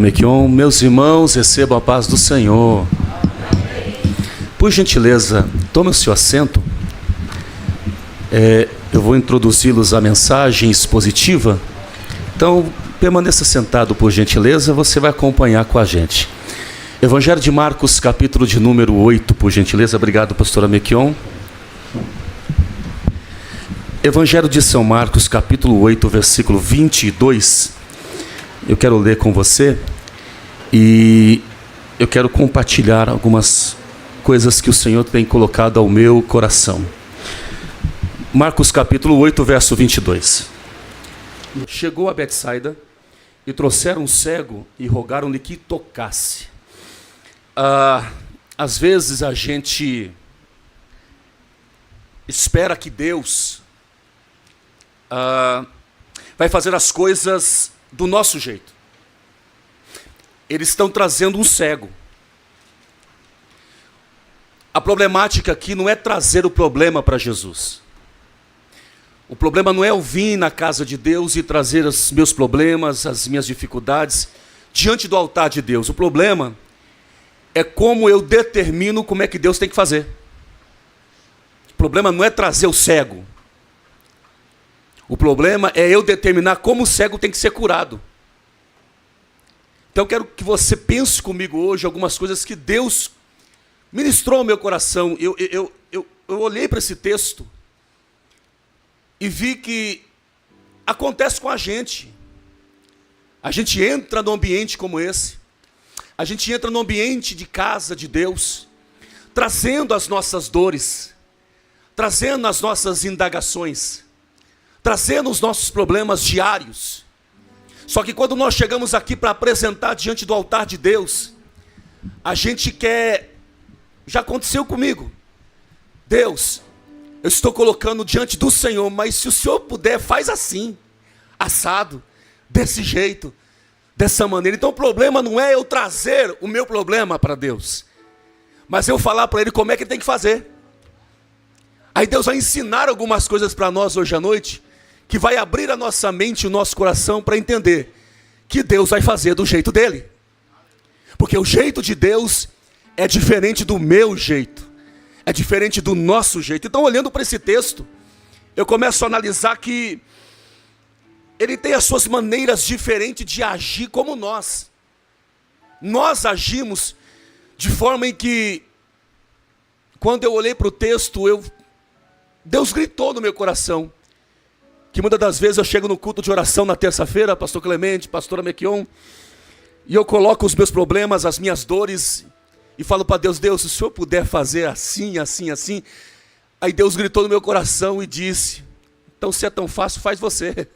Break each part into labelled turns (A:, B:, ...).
A: Mequion, meus irmãos, recebam a paz do Senhor. Por gentileza, tome o seu assento. Eu vou introduzi-los à mensagem expositiva. Então, permaneça sentado, por gentileza, você vai acompanhar com a gente. Evangelho de Marcos, capítulo de número 8, por gentileza. Obrigado, pastora Mequion. Evangelho de São Marcos, capítulo 8, versículo 22. Eu quero ler com você e eu quero compartilhar algumas coisas que o Senhor tem colocado ao meu coração. Marcos capítulo 8, verso 22. Chegou a Betsaida e trouxeram um cego e rogaram-lhe que tocasse. Às vezes a gente espera que Deus vai fazer as coisas do nosso jeito. Eles estão trazendo um cego. A problemática aqui não é trazer o problema para Jesus. O problema não é eu vir na casa de Deus e trazer os meus problemas, as minhas dificuldades diante do altar de Deus. O problema é como eu determino como é que Deus tem que fazer. O problema não é trazer o cego. O problema é eu determinar como o cego tem que ser curado. Então eu quero que você pense comigo hoje algumas coisas que Deus ministrou ao meu coração. Eu olhei para esse texto e vi que acontece com a gente. A gente entra num ambiente como esse. A gente entra no ambiente de casa de Deus, trazendo as nossas dores, trazendo as nossas indagações, trazendo os nossos problemas diários. Só que quando nós chegamos aqui para apresentar diante do altar de Deus, a gente quer, já aconteceu comigo, Deus, eu estou colocando diante do Senhor, mas se o Senhor puder, faz assim, assado, desse jeito, dessa maneira. Então o problema não é eu trazer o meu problema para Deus, mas eu falar para Ele como é que Ele tem que fazer. Aí Deus vai ensinar algumas coisas para nós hoje à noite, que vai abrir a nossa mente e o nosso coração para entender que Deus vai fazer do jeito dele. Porque o jeito de Deus é diferente do meu jeito, é diferente do nosso jeito. Então, olhando para esse texto, eu começo a analisar que ele tem as suas maneiras diferentes de agir como nós. Nós agimos de forma em que, quando eu olhei para o texto, Deus gritou no meu coração. Que muitas das vezes eu chego no culto de oração na terça-feira, pastor Clemente, pastora Mequion, e eu coloco os meus problemas, as minhas dores, e falo para Deus, Deus, se o Senhor puder fazer assim, assim, assim. Aí Deus gritou no meu coração e disse, então se é tão fácil, faz você.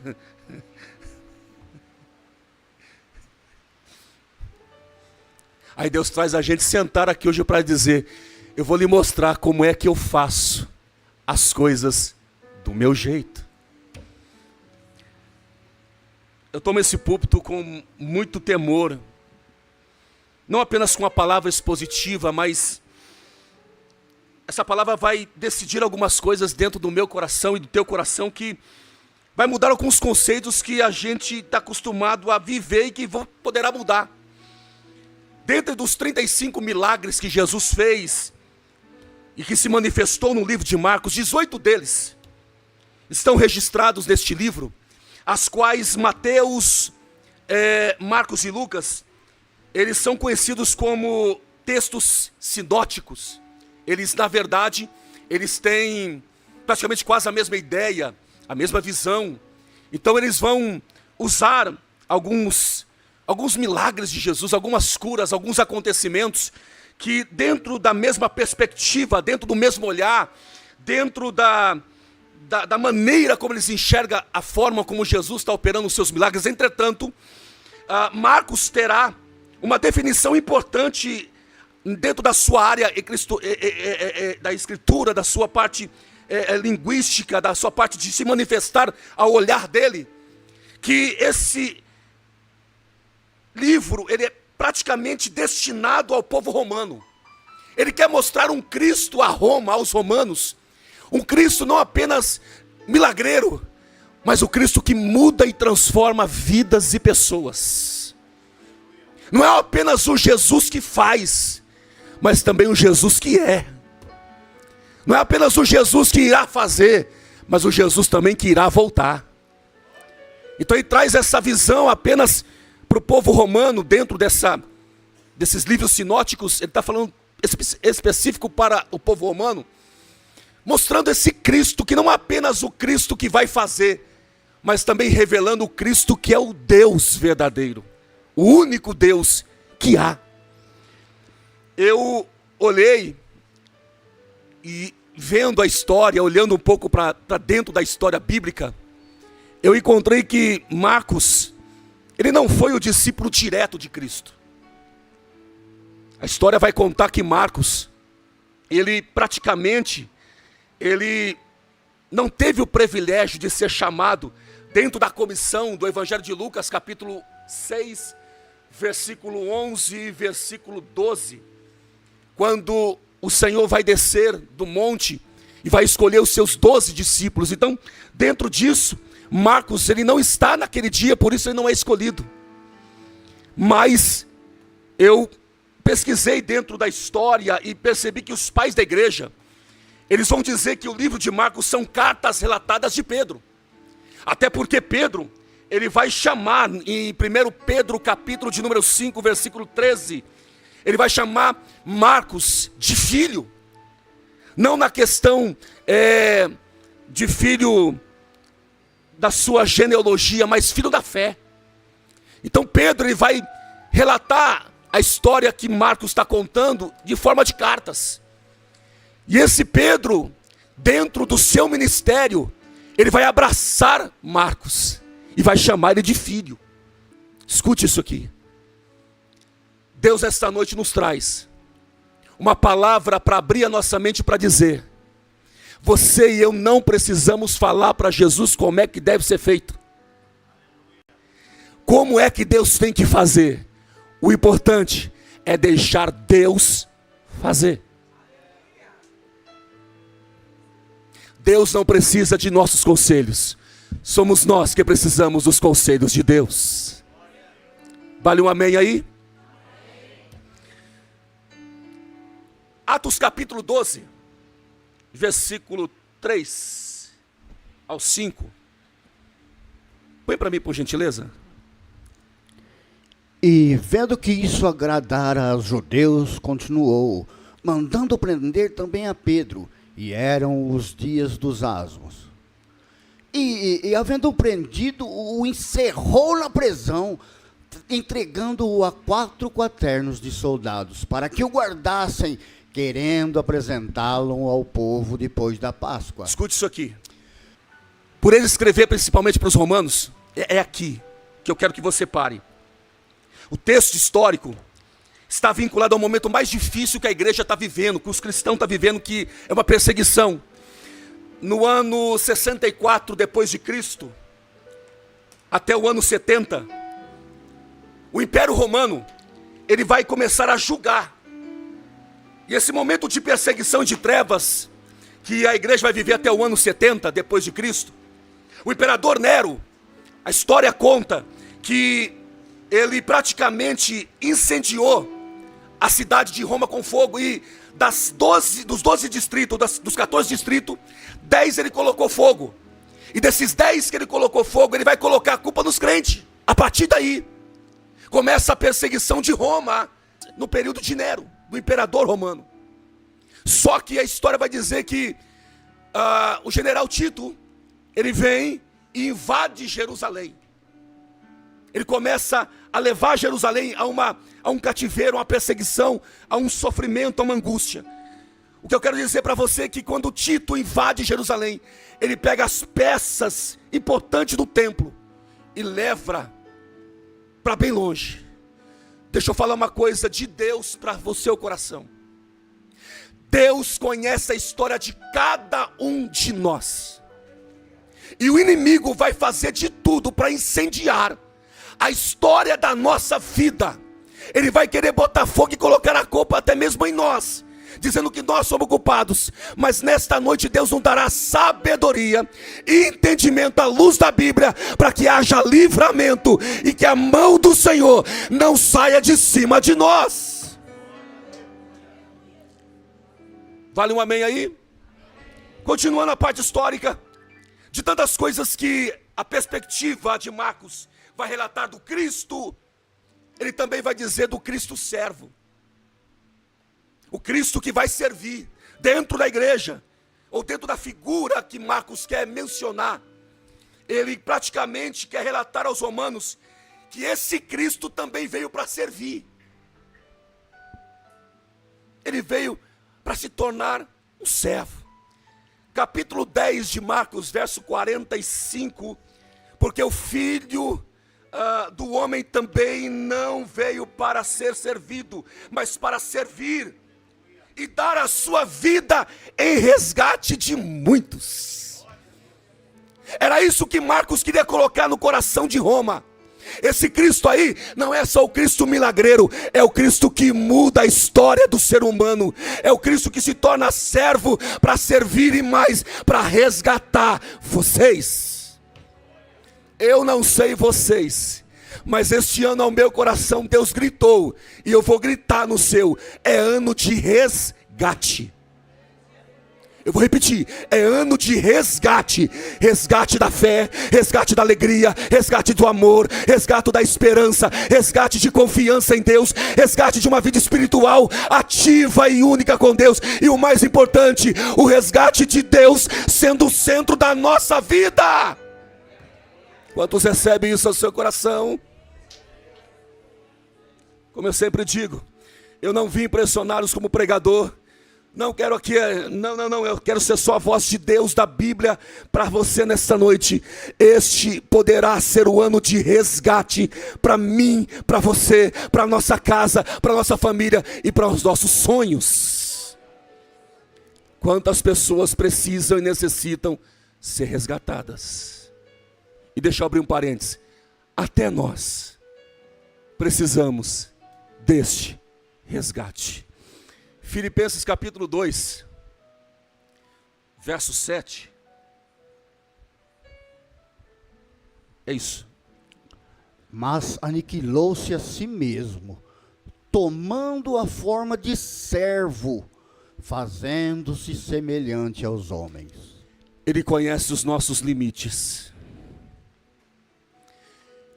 A: Aí Deus traz a gente sentar aqui hoje para dizer, eu vou lhe mostrar como é que eu faço as coisas do meu jeito. Eu tomo esse púlpito com muito temor, não apenas com a palavra expositiva, mas essa palavra vai decidir algumas coisas dentro do meu coração e do teu coração que vai mudar alguns conceitos que a gente está acostumado a viver e que poderá mudar. Dentro dos 35 milagres que Jesus fez e que se manifestou no livro de Marcos, 18 deles estão registrados neste livro, as quais Mateus, Marcos e Lucas, eles são conhecidos como textos sinóticos. Eles, na verdade, eles têm praticamente quase a mesma ideia, a mesma visão. Então eles vão usar alguns milagres de Jesus, algumas curas, alguns acontecimentos, que dentro da mesma perspectiva, dentro do mesmo olhar, dentro da maneira como eles enxergam a forma como Jesus está operando os seus milagres. Entretanto, Marcos terá uma definição importante dentro da sua área da escritura, da sua parte linguística, da sua parte de se manifestar ao olhar dele, que esse livro ele é praticamente destinado ao povo romano. Ele quer mostrar um Cristo a Roma, aos romanos, um Cristo não apenas milagreiro, mas o Cristo que muda e transforma vidas e pessoas. Não é apenas o Jesus que faz, mas também o Jesus que é. Não é apenas o Jesus que irá fazer, mas o Jesus também que irá voltar. Então ele traz essa visão apenas para o povo romano, dentro desses livros sinóticos. Ele está falando específico para o povo romano, mostrando esse Cristo, que não é apenas o Cristo que vai fazer, mas também revelando o Cristo que é o Deus verdadeiro, o único Deus que há. Eu olhei e vendo a história, olhando um pouco para dentro da história bíblica, eu encontrei que Marcos, ele não foi o discípulo direto de Cristo. A história vai contar que Marcos, ele não teve o privilégio de ser chamado dentro da comissão do Evangelho de Lucas, capítulo 6, versículo 11 e versículo 12, quando o Senhor vai descer do monte e vai escolher os seus 12 discípulos. Então, dentro disso, Marcos, ele não está naquele dia, por isso ele não é escolhido. Mas eu pesquisei dentro da história e percebi que os pais da igreja, eles vão dizer que o livro de Marcos são cartas relatadas de Pedro. Até porque Pedro, ele vai chamar em 1 Pedro, capítulo de número 5, versículo 13, ele vai chamar Marcos de filho. Não na questão de filho da sua genealogia, mas filho da fé. Então Pedro, ele vai relatar a história que Marcos está contando de forma de cartas. E esse Pedro, dentro do seu ministério, ele vai abraçar Marcos e vai chamar ele de filho. Escute isso aqui. Deus esta noite nos traz uma palavra para abrir a nossa mente para dizer: você e eu não precisamos falar para Jesus como é que deve ser feito. Como é que Deus tem que fazer? O importante é deixar Deus fazer. Deus não precisa de nossos conselhos. Somos nós que precisamos dos conselhos de Deus. Vale um amém aí? Atos capítulo 12, versículo 3 ao 5. Põe para mim, por gentileza.
B: E vendo que isso agradara aos judeus, continuou, mandando prender também a Pedro, e eram os dias dos asmos. E havendo prendido, o encerrou na prisão, entregando-o a 4 quaternos de soldados, para que o guardassem, querendo apresentá-lo ao povo depois da Páscoa.
A: Escute isso aqui. Por ele escrever principalmente para os romanos, é aqui que eu quero que você pare. O texto histórico está vinculado ao momento mais difícil que a igreja está vivendo, que os cristãos estão vivendo, que é uma perseguição. No ano 64 depois de Cristo, até o ano 70, o Império Romano, ele vai começar a julgar. E esse momento de perseguição e de trevas, que a igreja vai viver até o ano 70 depois de Cristo, o imperador Nero, a história conta que ele praticamente incendiou a cidade de Roma com fogo, e dos 12 distritos, dos 14 distritos, 10 ele colocou fogo. E desses 10 que ele colocou fogo, ele vai colocar a culpa nos crentes. A partir daí, começa a perseguição de Roma, no período de Nero, do imperador romano. Só que a história vai dizer que o general Tito, ele vem e invade Jerusalém. Ele começa a levar Jerusalém a um cativeiro, a uma perseguição, a um sofrimento, a uma angústia. O que eu quero dizer para você é que quando Tito invade Jerusalém, ele pega as peças importantes do templo e leva para bem longe. Deixa eu falar uma coisa de Deus para o seu coração. Deus conhece a história de cada um de nós. E o inimigo vai fazer de tudo para incendiar a história da nossa vida. Ele vai querer botar fogo e colocar a culpa até mesmo em nós. dizendo que nós somos culpados, mas nesta noite Deus nos dará sabedoria e entendimento à luz da Bíblia, para que haja livramento e que a mão do Senhor não saia de cima de nós. Vale um amém aí? Continuando a parte histórica, de tantas coisas que a perspectiva de Marcos vai relatar do Cristo, ele também vai dizer do Cristo servo. O Cristo que vai servir dentro da igreja, ou dentro da figura que Marcos quer mencionar. Ele praticamente quer relatar aos romanos que esse Cristo também veio para servir. Ele veio para se tornar um servo. Capítulo 10 de Marcos, verso 45, porque o Filho do homem também não veio para ser servido, mas para servir e dar a sua vida em resgate de muitos. Era isso que Marcos queria colocar no coração de Roma. Esse Cristo aí não é só o Cristo milagreiro, é o Cristo que muda a história do ser humano, é o Cristo que se torna servo para servir e mais, para resgatar vocês. Eu não sei vocês, mas este ano ao meu coração Deus gritou, e eu vou gritar no seu, é ano de resgate. Eu vou repetir, é ano de resgate. Resgate da fé, resgate da alegria, resgate do amor, resgate da esperança, resgate de confiança em Deus, resgate de uma vida espiritual ativa e única com Deus. E o mais importante, o resgate de Deus sendo o centro da nossa vida. Quantos recebem isso ao seu coração? Como eu sempre digo, eu não vim impressioná-los como pregador. Não quero aqui, não, eu quero ser só a voz de Deus da Bíblia para você nesta noite. Este poderá ser o ano de resgate para mim, para você, para nossa casa, para nossa família e para os nossos sonhos. Quantas pessoas precisam e necessitam ser resgatadas? E deixa eu abrir um parênteses, até nós precisamos deste resgate. Filipenses capítulo 2, verso 7. É isso.
B: Mas aniquilou-se a si mesmo, tomando a forma de servo, fazendo-se semelhante aos homens.
A: Ele conhece os nossos limites.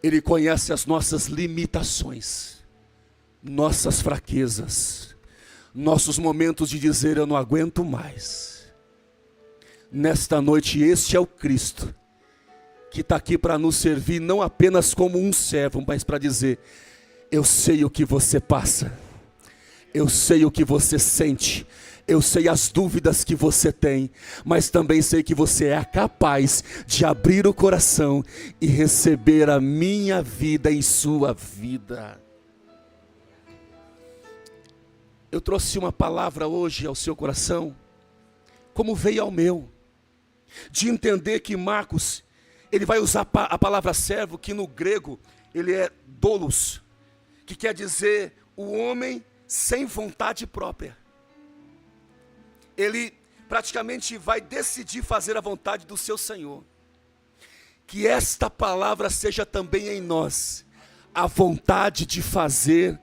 A: Ele conhece as nossas limitações, nossas fraquezas, nossos momentos de dizer eu não aguento mais. Nesta noite este é o Cristo que está aqui para nos servir, não apenas como um servo, mas para dizer, eu sei o que você passa, eu sei o que você sente, eu sei as dúvidas que você tem, mas também sei que você é capaz de abrir o coração e receber a minha vida em sua vida. Eu trouxe uma palavra hoje ao seu coração, como veio ao meu, de entender que Marcos, ele vai usar a palavra servo, que no grego, ele é doulos, que quer dizer o homem sem vontade própria. Ele praticamente vai decidir fazer a vontade do seu Senhor. Que esta palavra seja também em nós, a vontade de fazer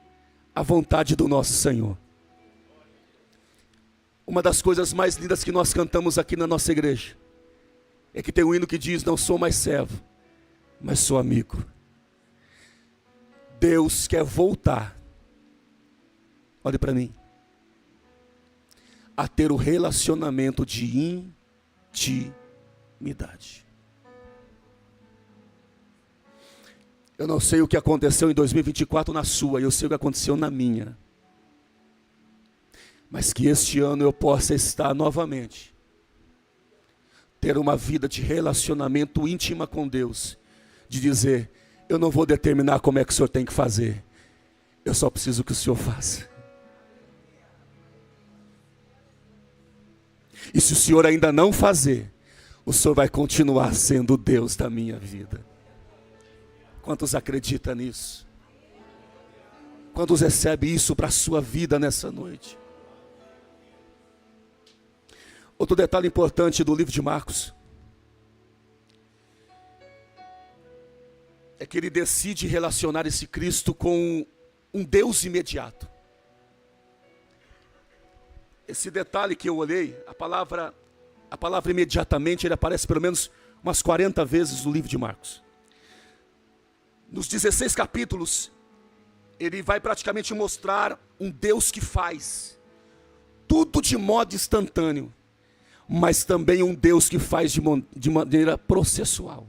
A: a vontade do nosso Senhor. Uma das coisas mais lindas que nós cantamos aqui na nossa igreja é que tem um hino que diz, não sou mais servo, mas sou amigo. Deus quer voltar, olhe para mim, a ter o relacionamento de intimidade. Eu não sei o que aconteceu em 2024 na sua, eu sei o que aconteceu na minha. Mas que este ano eu possa estar novamente, ter uma vida de relacionamento íntima com Deus, de dizer, eu não vou determinar como é que o Senhor tem que fazer, eu só preciso que o Senhor faça. E se o Senhor ainda não fazer, o Senhor vai continuar sendo o Deus da minha vida. Quantos acreditam nisso? Quantos recebem isso para a sua vida nessa noite? Outro detalhe importante do livro de Marcos é que ele decide relacionar esse Cristo com um Deus imediato. Esse detalhe que eu olhei, a palavra imediatamente, ele aparece pelo menos umas 40 vezes no livro de Marcos. Nos 16 capítulos, ele vai praticamente mostrar um Deus que faz tudo de modo instantâneo, mas também um Deus que faz de maneira processual.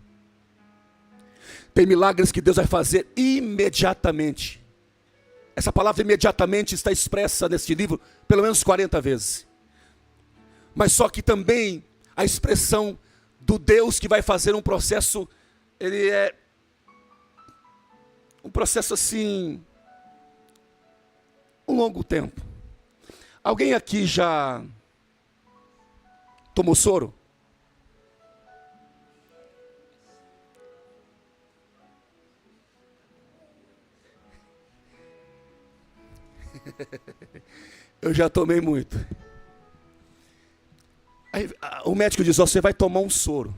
A: Tem milagres que Deus vai fazer imediatamente. Essa palavra imediatamente está expressa neste livro pelo menos 40 vezes. Mas só que também a expressão do Deus que vai fazer um processo, ele é um processo assim, um longo tempo. Alguém aqui já tomou soro? Eu já tomei muito. Aí, o médico diz, você vai tomar um soro.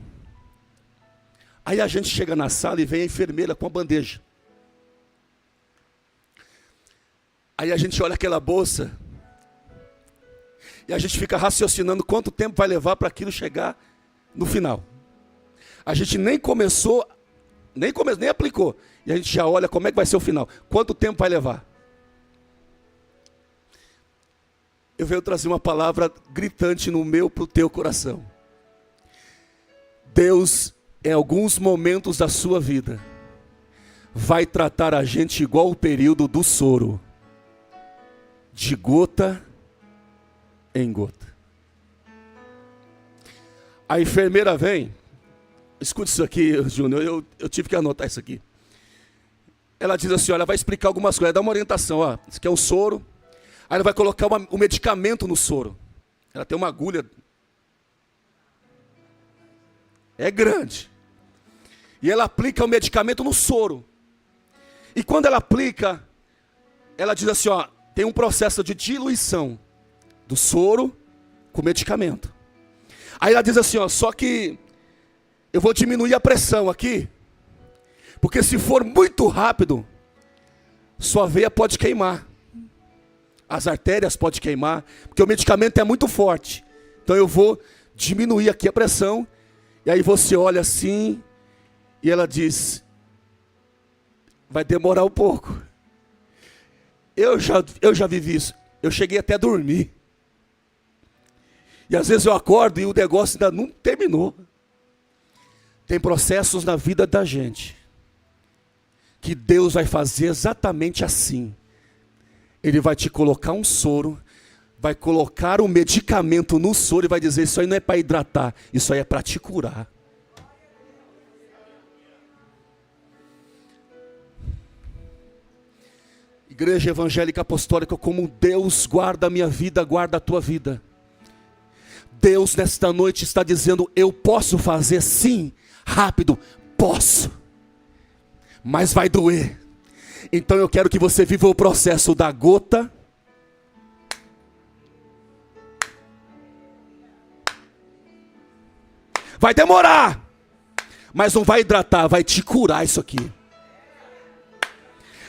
A: Aí a gente chega na sala e vem a enfermeira com a bandeja. Aí a gente olha aquela bolsa e a gente fica raciocinando quanto tempo vai levar para aquilo chegar no final. A gente nem começou, nem aplicou. E a gente já olha como é que vai ser o final. Quanto tempo vai levar? Eu venho trazer uma palavra gritante no meu para o teu coração. Deus, em alguns momentos da sua vida, vai tratar a gente igual o período do soro. De gota em gota. A enfermeira vem, escute isso aqui, Júnior, eu tive que anotar isso aqui. Ela diz assim, olha, vai explicar algumas coisas, dá uma orientação, ó, isso aqui é um soro, aí ela vai colocar um medicamento no soro. Ela tem uma agulha, é grande, e ela aplica o medicamento no soro. E quando ela aplica, ela diz assim, ó, tem um processo de diluição do soro com medicamento. Aí ela diz assim, ó, só que eu vou diminuir a pressão aqui, porque se for muito rápido, sua veia pode queimar, as artérias podem queimar, porque o medicamento é muito forte. Então eu vou diminuir aqui a pressão, e aí você olha assim, e ela diz, vai demorar um pouco. Eu já vivi isso. Eu cheguei até a dormir. E às vezes eu acordo e o negócio ainda não terminou. Tem processos na vida da gente que Deus vai fazer exatamente assim. Ele vai te colocar um soro, vai colocar um medicamento no soro e vai dizer, isso aí não é para hidratar, isso aí é para te curar. Igreja evangélica apostólica, como Deus guarda a minha vida, guarda a tua vida. Deus nesta noite está dizendo, eu posso fazer sim, rápido, posso. Mas vai doer. Então eu quero que você viva o processo da gota. Vai demorar, mas não vai hidratar, vai te curar isso aqui.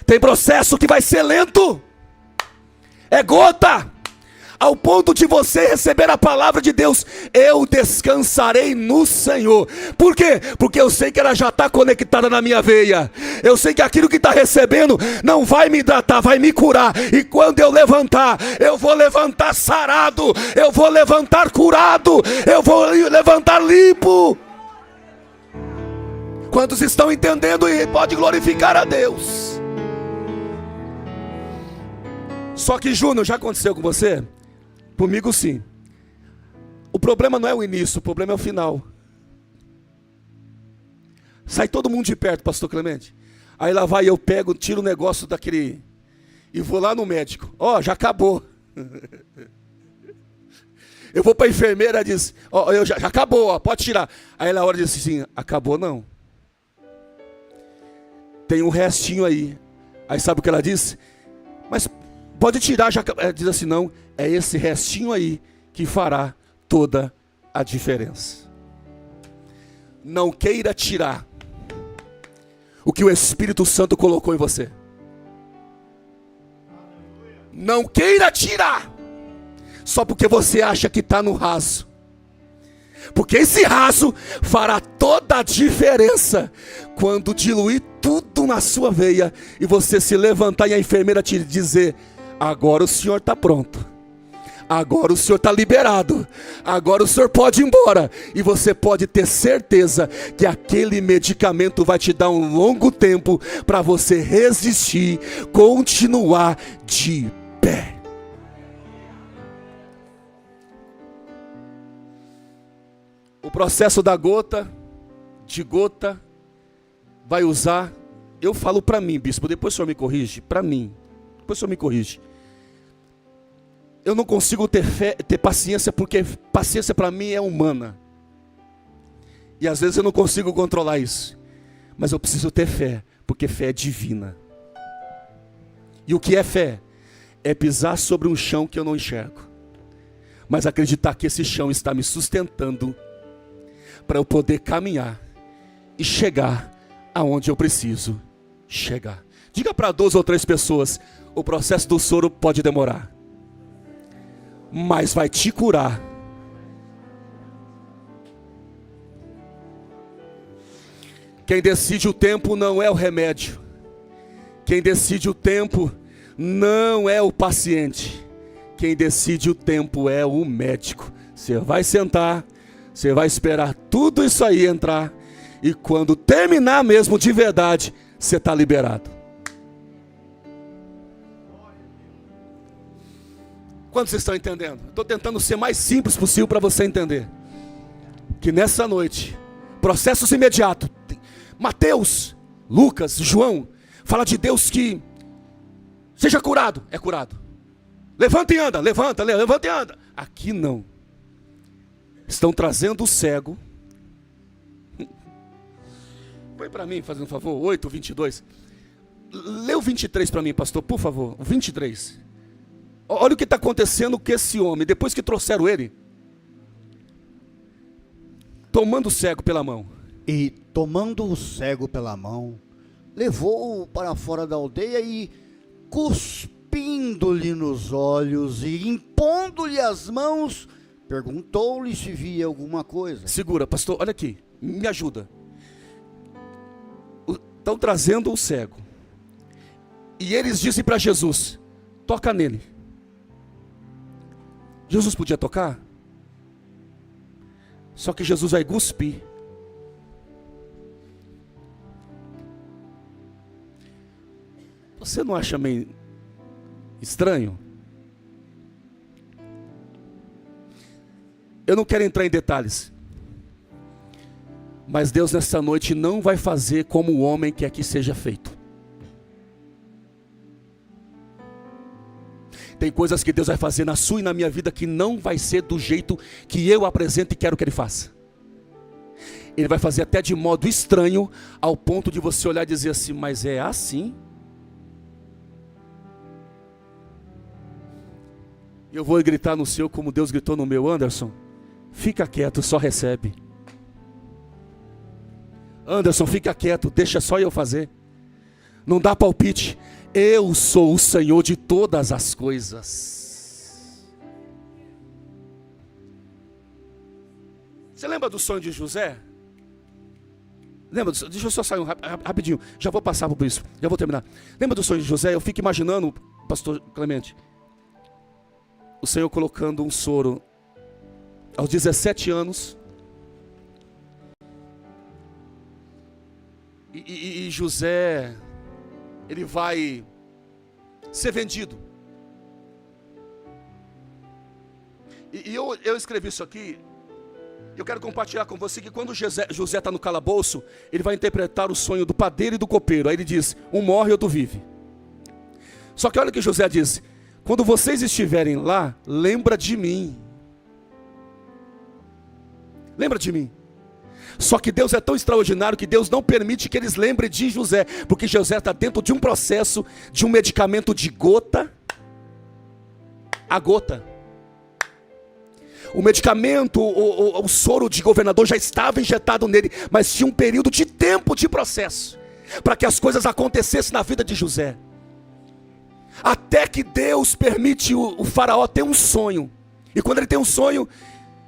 A: Tem processo que vai ser lento, é gota, ao ponto de você receber a palavra de Deus, eu descansarei no Senhor. Por quê? Porque eu sei que ela já está conectada na minha veia, eu sei que aquilo que está recebendo não vai me hidratar, vai me curar, e quando eu levantar, eu vou levantar sarado, eu vou levantar curado, eu vou levantar limpo. Quantos estão entendendo e pode glorificar a Deus? Só que, Júnior, já aconteceu com você? Comigo sim. O problema não é o início, o problema é o final. Sai todo mundo de perto, pastor Clemente. Aí lá vai, eu pego, tiro o negócio daquele e vou lá no médico. Ó, já acabou. Eu vou para a enfermeira e diz, ó, já acabou, ó, pode tirar. Aí ela olha e diz assim, acabou não. Tem um restinho aí. Aí sabe o que ela diz? Mas pode tirar, já diz assim, não, é esse restinho aí que fará toda a diferença. Não queira tirar o que o Espírito Santo colocou em você. Não queira tirar só porque você acha que está no raso. Porque esse raso fará toda a diferença quando diluir tudo na sua veia e você se levantar e a enfermeira te dizer: agora o senhor está pronto, agora o senhor está liberado, agora o senhor pode ir embora. E você pode ter certeza que aquele medicamento vai te dar um longo tempo para você resistir, continuar de pé. O processo da gota, de gota, vai usar, eu falo para mim, bispo, depois o senhor me corrige, para mim, depois o senhor me corrige. Eu não consigo ter paciência, porque paciência para mim é humana. E às vezes eu não consigo controlar isso. Mas eu preciso ter fé, porque fé é divina. E o que é fé? É pisar sobre um chão que eu não enxergo, mas acreditar que esse chão está me sustentando para eu poder caminhar e chegar aonde eu preciso chegar. Diga para 2 ou 3 pessoas: o processo do soro pode demorar, mas vai te curar. Quem decide o tempo não é o remédio. Quem decide o tempo não é o paciente. Quem decide o tempo é o médico. Você vai sentar, você vai esperar tudo isso aí entrar, e quando terminar mesmo de verdade, você está liberado. Quantos vocês estão entendendo? Estou tentando ser mais simples possível para você entender. Que nessa noite, processos imediatos. Mateus, Lucas, João, fala de Deus que seja curado, é curado. Levanta e anda, levanta e anda. Aqui não. Estão trazendo o cego. Põe para mim, fazendo um favor, 8:22. Lê o 23 para mim, pastor, por favor. O 23. Olha o que está acontecendo com esse homem, depois que trouxeram ele. Tomando o cego pela mão.
B: E tomando o cego pela mão, levou-o para fora da aldeia e, cuspindo-lhe nos olhos e impondo-lhe as mãos, perguntou-lhe se via alguma coisa.
A: Segura, pastor, olha aqui, me ajuda. Estão trazendo o cego. E eles dizem para Jesus: toca nele. Jesus podia tocar? Só que Jesus vai cuspir. Você não acha meio estranho? Eu não quero entrar em detalhes, mas Deus nessa noite não vai fazer como o homem quer que seja feito. Tem coisas que Deus vai fazer na sua e na minha vida que não vai ser do jeito que eu apresento e quero que Ele faça. Ele vai fazer até de modo estranho, ao ponto de você olhar e dizer assim: mas é assim? Eu vou gritar no seu como Deus gritou no meu: Anderson, fica quieto, só recebe. Anderson, fica quieto, deixa só eu fazer. Não dá palpite. Eu sou o Senhor de todas as coisas. Você lembra do sonho de José? Lembra? Deixa eu só sair rapidinho. Já vou passar por isso, já vou terminar. Lembra do sonho de José? Eu fico imaginando, pastor Clemente, o Senhor colocando um soro aos 17 anos. E José, ele vai ser vendido. E eu escrevi isso aqui. Eu quero compartilhar com você que quando José está no calabouço, ele vai interpretar o sonho do padeiro e do copeiro. Aí ele diz: um morre e outro vive. Só que olha o que José diz: quando vocês estiverem lá, lembra de mim. Lembra de mim. Só que Deus é tão extraordinário que Deus não permite que eles lembrem de José, porque José está dentro de um processo, de um medicamento de gota a gota. O medicamento, o soro de governador já estava injetado nele, mas tinha um período de tempo de processo para que as coisas acontecessem na vida de José. Até que Deus permite o faraó ter um sonho. E quando ele tem um sonho,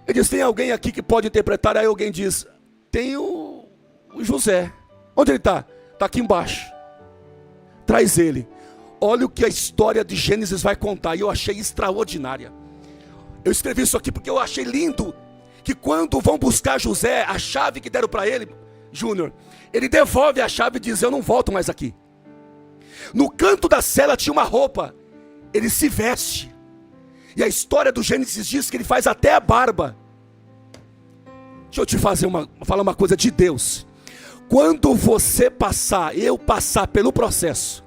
A: ele diz: tem alguém aqui que pode interpretar? Aí alguém diz: tem o José. Onde ele está? Está aqui embaixo. Traz ele. Olha o que a história de Gênesis vai contar. E eu achei extraordinária. Eu escrevi isso aqui porque eu achei lindo. Que quando vão buscar José, a chave que deram para ele, Júnior, ele devolve a chave e diz: eu não volto mais aqui. No canto da cela tinha uma roupa. Ele se veste. E a história do Gênesis diz que ele faz até a barba. Deixa eu te falar uma coisa de Deus. Quando você passar, eu passar pelo processo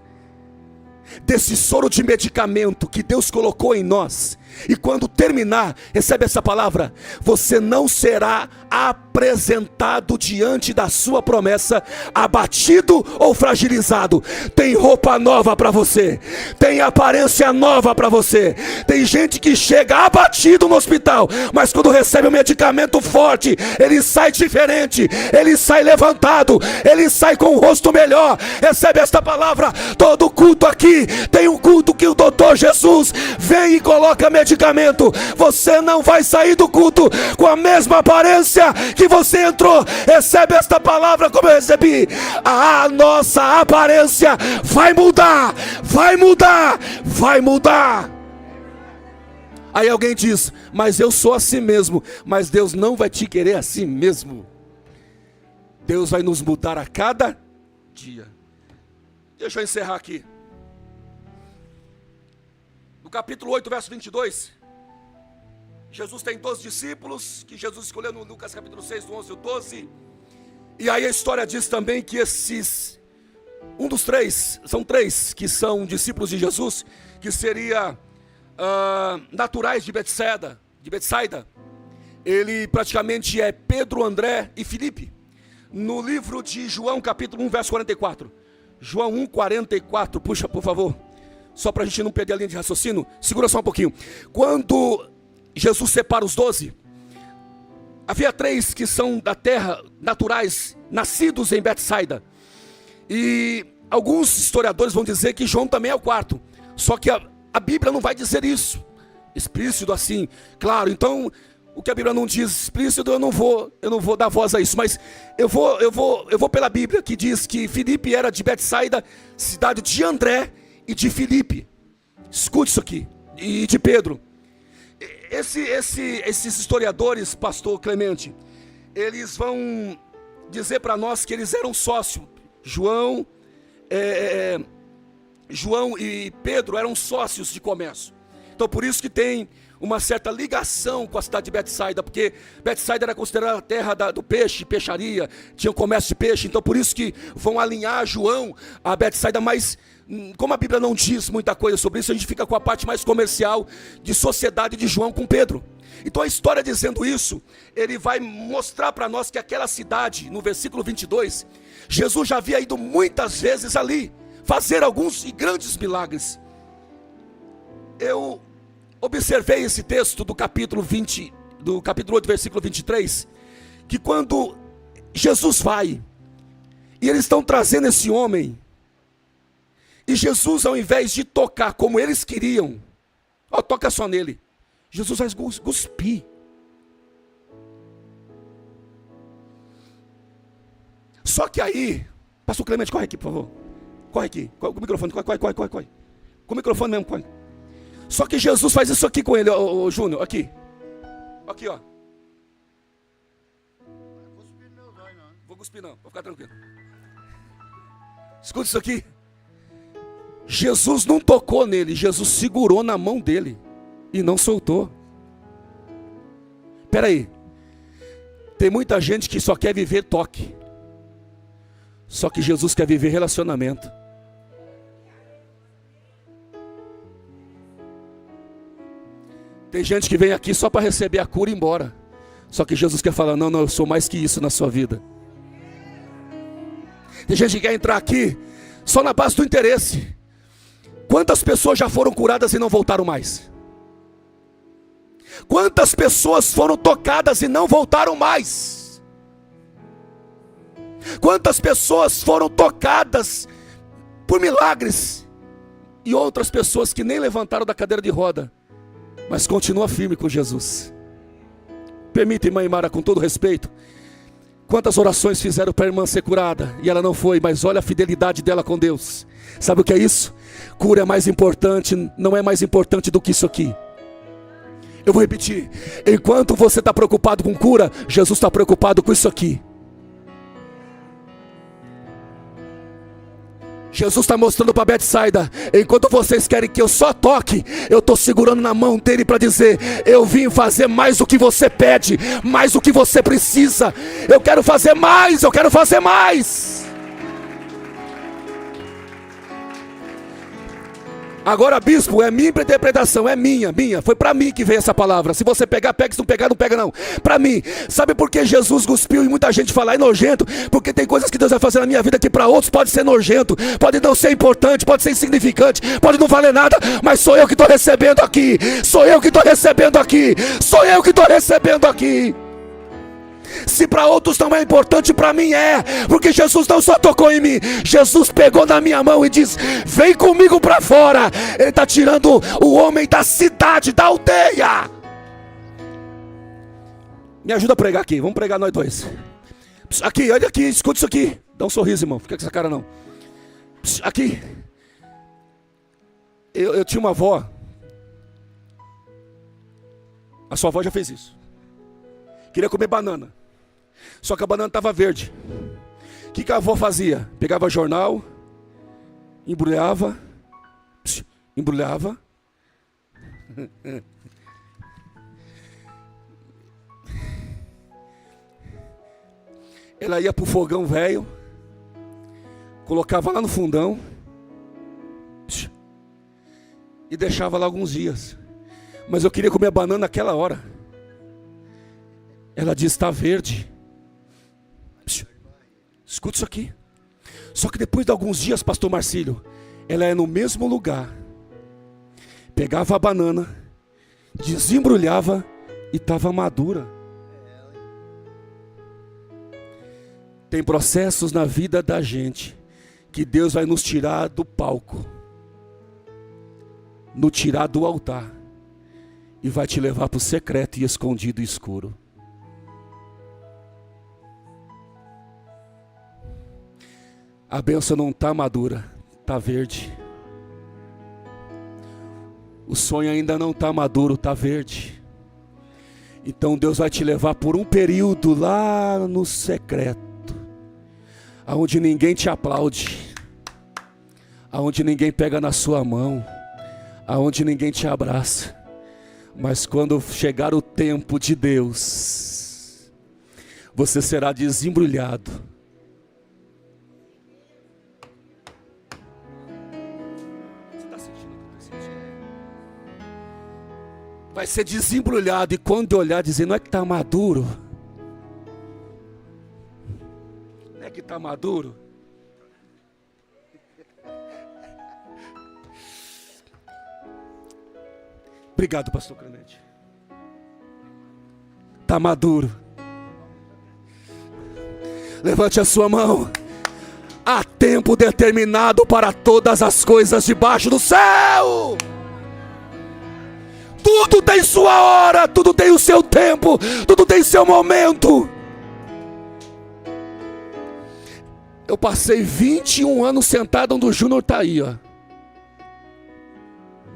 A: desse soro de medicamento que Deus colocou em nós, e quando terminar, recebe essa palavra: você não será apresentado diante da sua promessa abatido ou fragilizado. Tem roupa nova para você, tem aparência nova para você. Tem gente que chega abatido no hospital, mas quando recebe um medicamento forte, ele sai diferente, ele sai levantado, ele sai com o rosto melhor. Recebe esta palavra. Todo culto aqui tem um culto que o doutor Jesus vem e coloca medicamento. Você não vai sair do culto com a mesma aparência que você entrou. Recebe esta palavra como eu recebi. A nossa aparência vai mudar, vai mudar, vai mudar. Aí alguém diz: mas eu sou assim mesmo. Mas Deus não vai te querer assim mesmo. Deus vai nos mudar a cada dia. Deixa eu encerrar aqui. No capítulo 8, verso 22, Jesus tem 12 discípulos, que Jesus escolheu no Lucas capítulo 6, do 11 ao 12. E aí a história diz também que um dos três, são três que são discípulos de Jesus, que seria naturais de Betsaida. Ele praticamente é Pedro, André e Filipe. No livro de João capítulo 1, verso 44. João 1, 44, puxa por favor. Só para a gente não perder a linha de raciocínio, segura só um pouquinho. Quando Jesus separa os 12, havia 3 que são da terra, naturais, nascidos em Betsaida. E alguns historiadores vão dizer que João também é o quarto. Só que a Bíblia não vai dizer isso, explícito assim, claro. Então, o que a Bíblia não diz explícito, eu não vou dar voz a isso. Mas eu vou pela Bíblia, que diz que Filipe era de Betsaida, cidade de André e de Filipe. Escute isso aqui. E de Pedro. Esses historiadores, pastor Clemente, eles vão dizer para nós que eles eram sócios. João e Pedro eram sócios de comércio. Então por isso que tem uma certa ligação com a cidade de Betsaida, porque Betsaida era considerada a terra do peixe, peixaria, tinha um comércio de peixe. Então por isso que vão alinhar João a Betsaida. Mas como a Bíblia não diz muita coisa sobre isso, a gente fica com a parte mais comercial de sociedade de João com Pedro. Então a história dizendo isso, ele vai mostrar para nós que aquela cidade, no versículo 22, Jesus já havia ido muitas vezes ali, fazer alguns e grandes milagres. Eu observei esse texto do capítulo 8, versículo 23, que quando Jesus vai, e eles estão trazendo esse homem, e Jesus, ao invés de tocar como eles queriam, toca só nele, Jesus vai cuspir. Só que aí, pastor Clemente, corre aqui por favor, corre aqui, com o microfone, corre, com o microfone mesmo, corre. Só que Jesus faz isso aqui com ele, ô Júnior, aqui, ó. Vou cuspir não, vou ficar tranquilo. Escuta isso aqui. Jesus não tocou nele, Jesus segurou na mão dele e não soltou. Espera aí, tem muita gente que só quer viver toque, só que Jesus quer viver relacionamento. Tem gente que vem aqui só para receber a cura e ir embora, só que Jesus quer falar: não, eu sou mais que isso na sua vida. Tem gente que quer entrar aqui só na base do interesse. Quantas pessoas já foram curadas e não voltaram mais? Quantas pessoas foram tocadas e não voltaram mais? Quantas pessoas foram tocadas por milagres e outras pessoas que nem levantaram da cadeira de roda, mas continua firme com Jesus? Permita, irmã Imara, com todo respeito, quantas orações fizeram para a irmã ser curada e ela não foi, mas olha a fidelidade dela com Deus. Sabe o que é isso? Cura é mais importante, não é mais importante do que isso aqui. Eu vou repetir, enquanto você está preocupado com cura, Jesus está preocupado com isso aqui. Jesus está mostrando para Betsaida, enquanto vocês querem que eu só toque, eu estou segurando na mão dele para dizer, eu vim fazer mais do que você pede, mais do que você precisa, eu quero fazer mais, eu quero fazer mais. Agora, bispo, é minha interpretação, é minha, foi para mim que veio essa palavra. Se você pegar, pega, se não pegar, não pega não. Para mim, sabe por que Jesus cuspiu e muita gente fala, é nojento? Porque tem coisas que Deus vai fazer na minha vida que para outros pode ser nojento, pode não ser importante, pode ser insignificante, pode não valer nada, mas sou eu que estou recebendo aqui, sou eu que estou recebendo aqui, sou eu que estou recebendo aqui. Se para outros não é importante, para mim é, porque Jesus não só tocou em mim, Jesus pegou na minha mão e disse, vem comigo para fora. Ele está tirando o homem da cidade, da aldeia. Me ajuda a pregar aqui, vamos pregar nós dois. Aqui, olha aqui, escuta isso aqui. Dá um sorriso, irmão, fica com essa cara não. Aqui, eu tinha uma avó. A sua avó já fez isso. Queria comer banana, só que a banana estava verde. O que a avó fazia? Pegava jornal, embrulhava. Ela ia para o fogão velho, colocava lá no fundão e deixava lá alguns dias. Mas eu queria comer a banana naquela hora. Ela diz, está verde. Escuta isso aqui. Só que depois de alguns dias, pastor Marcílio, ela é no mesmo lugar. Pegava a banana, desembrulhava e estava madura. Tem processos na vida da gente que Deus vai nos tirar do palco, nos tirar do altar e vai te levar para o secreto e escondido e escuro. A bênção não está madura, está verde. O sonho ainda não está maduro, está verde. Então Deus vai te levar por um período lá no secreto, aonde ninguém te aplaude, aonde ninguém pega na sua mão, aonde ninguém te abraça. Mas quando chegar o tempo de Deus, você será desembrulhado. Vai ser desembrulhado e quando olhar dizer, não é que está maduro? Não é que está maduro? Obrigado, pastor Clemente. Está maduro. Levante a sua mão. Há tempo determinado para todas as coisas debaixo do céu. Tudo tem sua hora, tudo tem o seu tempo, tudo tem seu momento. Eu passei 21 anos sentado onde o Júnior está aí, ó.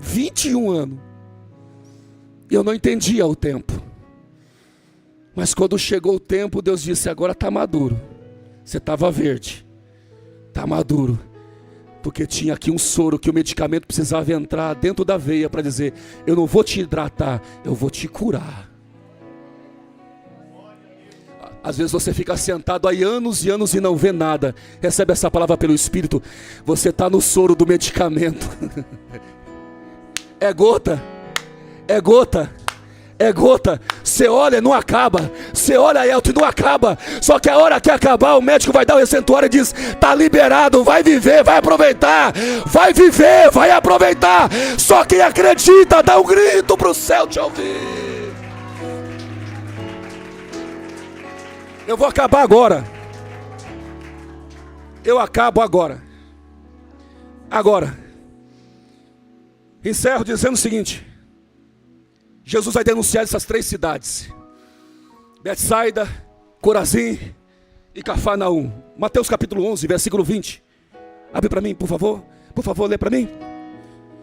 A: 21 anos. E eu não entendia o tempo. Mas quando chegou o tempo, Deus disse, agora está maduro. Você estava verde. Está maduro. Porque tinha aqui um soro que o medicamento precisava entrar dentro da veia para dizer, eu não vou te hidratar, eu vou te curar. Às vezes você fica sentado aí anos e anos e não vê nada. Recebe essa palavra pelo Espírito. Você está no soro do medicamento. É gota. É gota. É gota. Você olha, não acaba. Você olha, Elton, não acaba. Só que a hora que acabar, o médico vai dar o receituário e diz, está liberado, vai viver, vai aproveitar. Vai viver, vai aproveitar. Só quem acredita, dá um grito para o céu te ouvir. Eu vou acabar agora. Eu acabo agora. Agora. Encerro dizendo o seguinte. Jesus vai denunciar essas 3 cidades. Betsaida, Corazim e Cafarnaum. Mateus capítulo 11, versículo 20. Abre para mim, por favor. Por favor, lê para mim.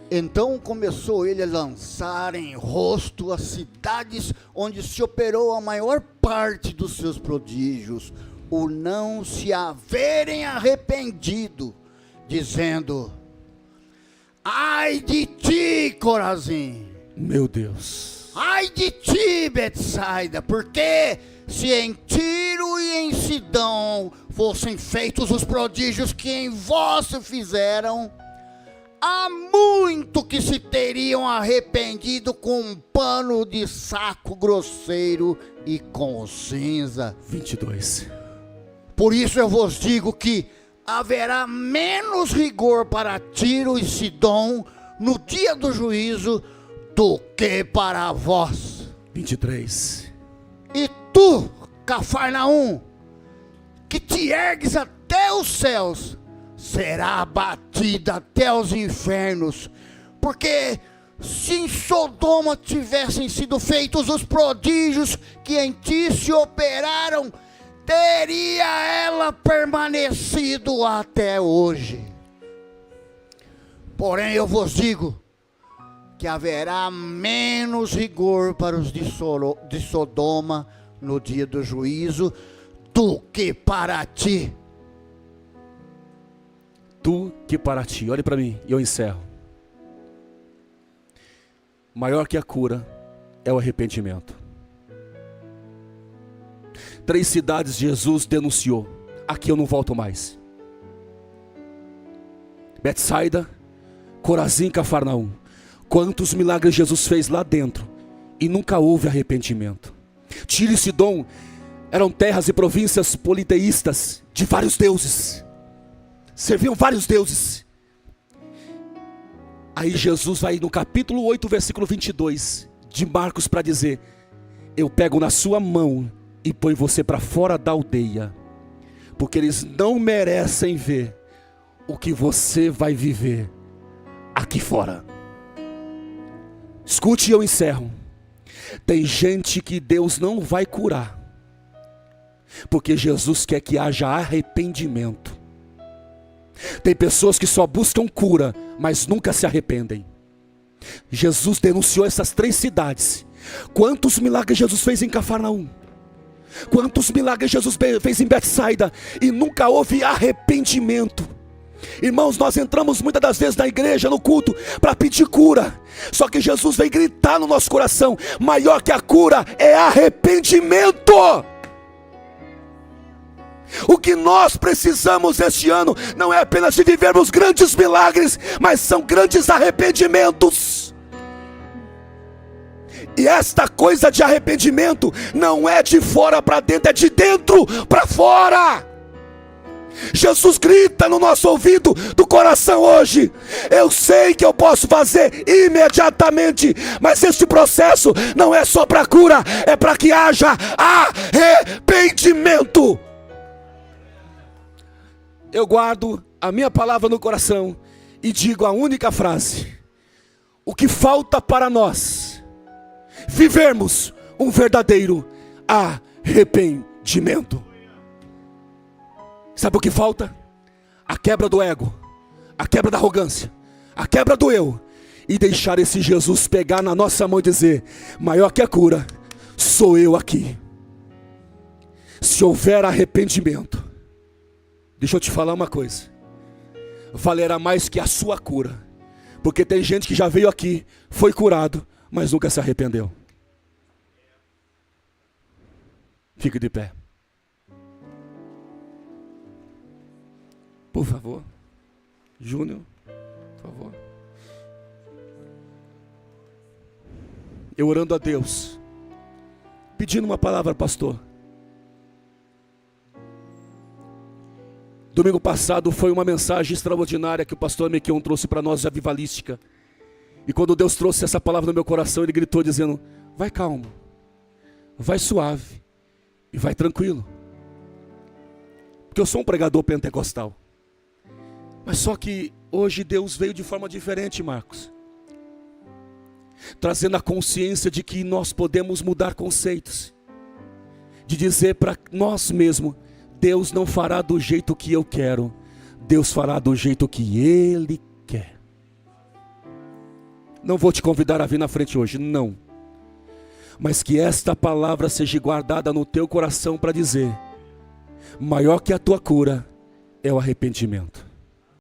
B: Então começou ele a lançar em rosto as cidades onde se operou a maior parte dos seus prodígios, o não se haverem arrependido, dizendo: ai de ti, Corazim!
A: Meu Deus!
B: Ai de ti, Betsaida! Porque se em Tiro e em Sidom fossem feitos os prodígios que em vós se fizeram, há muito que se teriam arrependido com um pano de saco grosseiro e com cinza.
A: 22.
B: Por isso eu vos digo que haverá menos rigor para Tiro e Sidom no dia do juízo do que para vós.
A: 23.
B: E tu, Cafarnaum, que te ergues até os céus, será abatida até os infernos, porque se em Sodoma tivessem sido feitos os prodígios que em ti se operaram, teria ela permanecido até hoje. Porém eu vos digo que haverá menos rigor para os de Sodoma no dia do juízo do que para ti.
A: Do que para ti. Olhe para mim e eu encerro. Maior que a cura é o arrependimento. 3 cidades Jesus denunciou. Aqui eu não volto mais. Betsaida, Corazim, Cafarnaum. Quantos milagres Jesus fez lá dentro e nunca houve arrependimento. Tiro e Sidom eram terras e províncias politeístas de vários deuses. Serviam vários deuses. Aí Jesus vai no capítulo 8, versículo 22 de Marcos para dizer: eu pego na sua mão e põe você para fora da aldeia, porque eles não merecem ver o que você vai viver aqui fora. Escute e eu encerro. Tem gente que Deus não vai curar, porque Jesus quer que haja arrependimento. Tem pessoas que só buscam cura, mas nunca se arrependem. Jesus denunciou essas 3 cidades. Quantos milagres Jesus fez em Cafarnaum? Quantos milagres Jesus fez em Betsaida? E nunca houve arrependimento. Irmãos, nós entramos muitas das vezes na igreja, no culto, para pedir cura. Só que Jesus vem gritar no nosso coração: maior que a cura é arrependimento. O que nós precisamos este ano não é apenas de vivermos grandes milagres, mas são grandes arrependimentos. E esta coisa de arrependimento não é de fora para dentro, é de dentro para fora. Jesus grita no nosso ouvido do coração hoje: eu sei que eu posso fazer imediatamente, mas este processo não é só para cura, é para que haja arrependimento. Eu guardo a minha palavra no coração e digo a única frase: o que falta para nós vivermos um verdadeiro arrependimento. Sabe o que falta? A quebra do ego, a quebra da arrogância, a quebra do eu, e deixar esse Jesus pegar na nossa mão e dizer: maior que a cura sou eu aqui. Se houver arrependimento, deixa eu te falar uma coisa, valerá mais que a sua cura, porque tem gente que já veio aqui, foi curado, mas nunca se arrependeu. Fique de pé, por favor. Júnior, por favor. Eu orando a Deus, pedindo uma palavra, pastor. Domingo passado foi uma mensagem extraordinária que o pastor Mequion trouxe para nós de avivalística. E quando Deus trouxe essa palavra no meu coração, Ele gritou dizendo: vai calmo, vai suave e vai tranquilo. Porque eu sou um pregador pentecostal. Mas só que hoje Deus veio de forma diferente, Marcos. Trazendo a consciência de que nós podemos mudar conceitos. De dizer para nós mesmos, Deus não fará do jeito que eu quero. Deus fará do jeito que Ele quer. Não vou te convidar a vir na frente hoje, não. Mas que esta palavra seja guardada no teu coração para dizer: maior que a tua cura é o arrependimento.